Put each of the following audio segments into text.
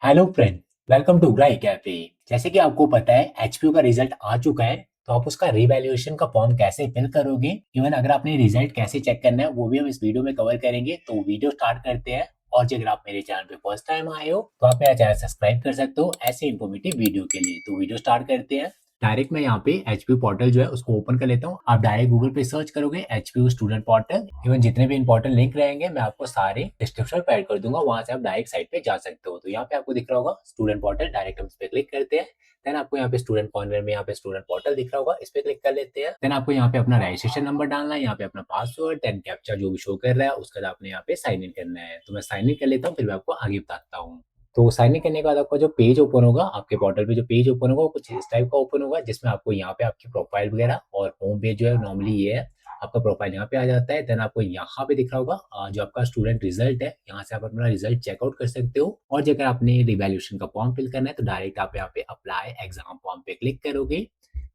Hello friend, welcome to ग्राई cafe. जैसे कि आपको पता है एचपीयू का रिजल्ट आ चुका है, तो आप उसका रिवैल्यूएशन का फॉर्म कैसे फिल करोगे, इवन अगर आपने रिजल्ट कैसे चेक करना है वो भी हम इस वीडियो में कवर करेंगे। तो वीडियो स्टार्ट करते हैं। और जो अगर आप मेरे चैनल पे फर्स्ट टाइम आए हो तो आप मेरा चैनल सब्सक्राइब कर सकते हो ऐसे इन्फॉर्मेटिव वीडियो के लिए। तो वीडियो स्टार्ट करते हैं। डायरेक्ट मैं यहाँ पे एचपीयू पोर्टल जो है उसको ओपन कर लेता हूँ। आप डायरेक्ट गूगल पे सर्च करोगे एचपीयू स्टूडेंट पोर्टल, इवन जितने भी इंपॉर्टेंट लिंक रहेंगे मैं आपको सारे डिस्क्रिप्शन पे ऐड कर दूंगा, वहां से आप डायरेक्ट साइट पे जा सकते हो। तो यहाँ पे आपको दिख रहा होगा स्टूडेंट पोर्टल, डायरेक्ट हम इस पे क्लिक करते हैं। देन आपको यहाँ पे स्टूडेंट कॉर्नर में यहाँ पे स्टूडेंट पोर्टल दिख रहा होगा, इस पे क्लिक कर लेते हैं। देन आपको यहाँ पे अपना रजिस्ट्रेशन नंबर डालना है, यहाँ पे अपना पासवर्ड, देन कैप्चा जो भी शो कर रहा है उसके बाद आपने यहाँ पे साइन इन करना है। तो मैं साइन इन कर लेता हूँ, फिर मैं आपको आगे बताता हूँ। तो साइन इन करने के बाद आपका जो पेज ओपन होगा, आपके पोर्टल पे जो पेज ओपन होगा वो कुछ इस टाइप का ओपन होगा, जिसमें आपको यहाँ पे आपकी प्रोफाइल वगैरह और होम पेज जो है नॉर्मली ये है। आपका प्रोफाइल यहाँ पे आ जाता है। देन आपको यहाँ पे दिख रहा होगा जो आपका स्टूडेंट रिजल्ट है, यहाँ से आप अपना रिजल्ट चेकआउट कर सकते हो। और जब आपने रिवैल्यूएशन का फॉर्म फिल करना है तो डायरेक्ट आप यहाँ पे अप्लाई एग्जाम फॉर्म पे क्लिक करोगे।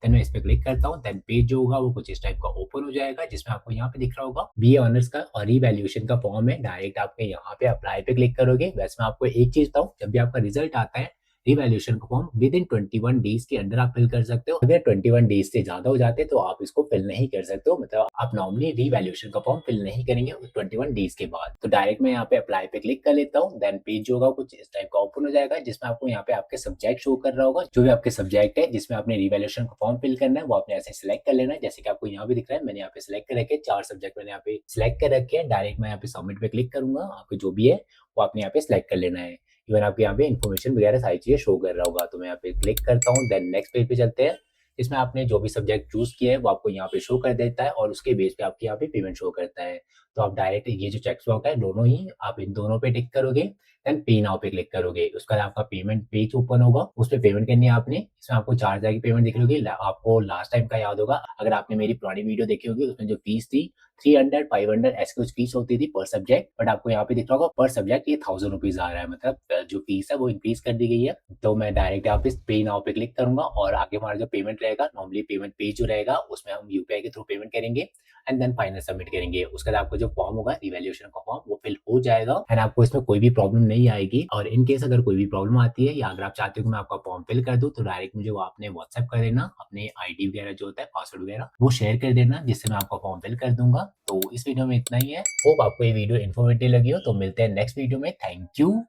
देन मैं इस पे क्लिक करता हूँ। देन पेज जो होगा वो कुछ इस टाइप का ओपन हो जाएगा, जिसमें आपको यहाँ पे दिख रहा होगा बीए ऑनर्स का और रिवैल्यूएशन का फॉर्म है। डायरेक्ट आपके यहाँ पे अप्लाई पे क्लिक करोगे। वैसे मैं आपको एक चीज बताऊँ, जब भी आपका रिजल्ट आता है रिवैल्यूएशन का फॉर्म विद इन 21 डेज के अंदर आप फिल कर सकते हो। अगर 21 डेज से ज्यादा हो जाते तो आप इसको फिल नहीं कर सकते हो, मतलब आप नॉर्मली रिवैल्यूएशन का फॉर्म फिल नहीं करेंगे 21 डेज के बाद। तो डायरेक्ट मैं यहाँ पे अप्लाई पे क्लिक कर लेता हूँ। देन पेज जो होगा कुछ इस टाइप का ओपन हो जाएगा, जिसमें आपको यहाँ पे आपके सब्जेक्ट शो कर रहा होगा। जो भी आपके सब्जेक्ट है जिसमें आपने रिवैल्यूएशन का फॉर्म फिल करना है वो आपने ऐसे सिलेक्ट कर लेना है। जैसे कि आपको यहाँ पे दिख रहा है, मैंने यहाँ पे सिलेक्ट कर रखे 4 सब्जेक्ट मैंने यहाँ पे सिलेक्ट कर रखे हैं। डायरेक्ट मैं यहाँ पे सबमिट पे क्लिक करूंगा, आपको जो भी है वो आपने यहाँ पे सिलेक्ट कर लेना है। इवन आपको यहाँ पे इन्फॉर्मेशन वगैरह सारी चीजें शो कर रहा होगा। तो मैं यहाँ पे क्लिक करता हूँ। देन नेक्स्ट पेज पे चलते हैं। इसमें आपने जो भी सब्जेक्ट चूज किया है वो आपको यहाँ पे शो कर देता है और उसके बेस पे आपके यहाँ पे पेमेंट शो करता है। तो आप डायरेक्ट ये जो चेक बॉक्स है दोनों ही आप इन दोनों पे टिक करोगे। देन पे नाउ पे क्लिक करोगे, उसके बाद आपका पेमेंट पेज ओपन होगा, उस पे पेमेंट करनी है आपने। इसमें आपको 4,000 की पेमेंट दिख रही होगी। आपको लास्ट टाइम का याद होगा, अगर आपने मेरी पुरानी वीडियो देखी होगी उसमें जो फीस थी 300 500 ऐसी कुछ फीस होती थी पर सब्जेक्ट, बट आपको यहाँ पे दिख रहा होगा पर सब्जेक्ट ये 1000 रुपीज आ रहा है, मतलब जो फीस है वो इंक्रीज कर दी गई है। तो मैं डायरेक्ट यहाँ पे पे नाउ पे क्लिक करूंगा और आगे हमारा जो पेमेंट रहेगा, नॉर्मली पेमेंट पेज जो रहेगा उसमें हम यूपीआई के थ्रू पेमेंट करेंगे एंड देन फाइनल सबमिट करेंगे। उसके बाद आपका जो फॉर्म होगा रिवैल्यूएशन का फॉर्म वो फिल हो जाएगा एंड आपको इसमें कोई भी प्रॉब्लम नहीं आएगी। और इन केस अगर कोई भी प्रॉब्लम आती है या अगर आप चाहते हो कि मैं आपका फॉर्म फिल कर दूं तो डायरेक्ट मुझे वो आपने व्हाट्सएप कर देना, अपने आईडी वगैरह जो होता है पासवर्ड वगैरह वो शेयर कर देना, जिससे मैं आपका फॉर्म फिल कर दूंगा। तो इस वीडियो में इतना ही है। होप आपको ये वीडियो इन्फॉर्मेटिव लगी हो। तो मिलते हैं नेक्स्ट वीडियो में। Thank you.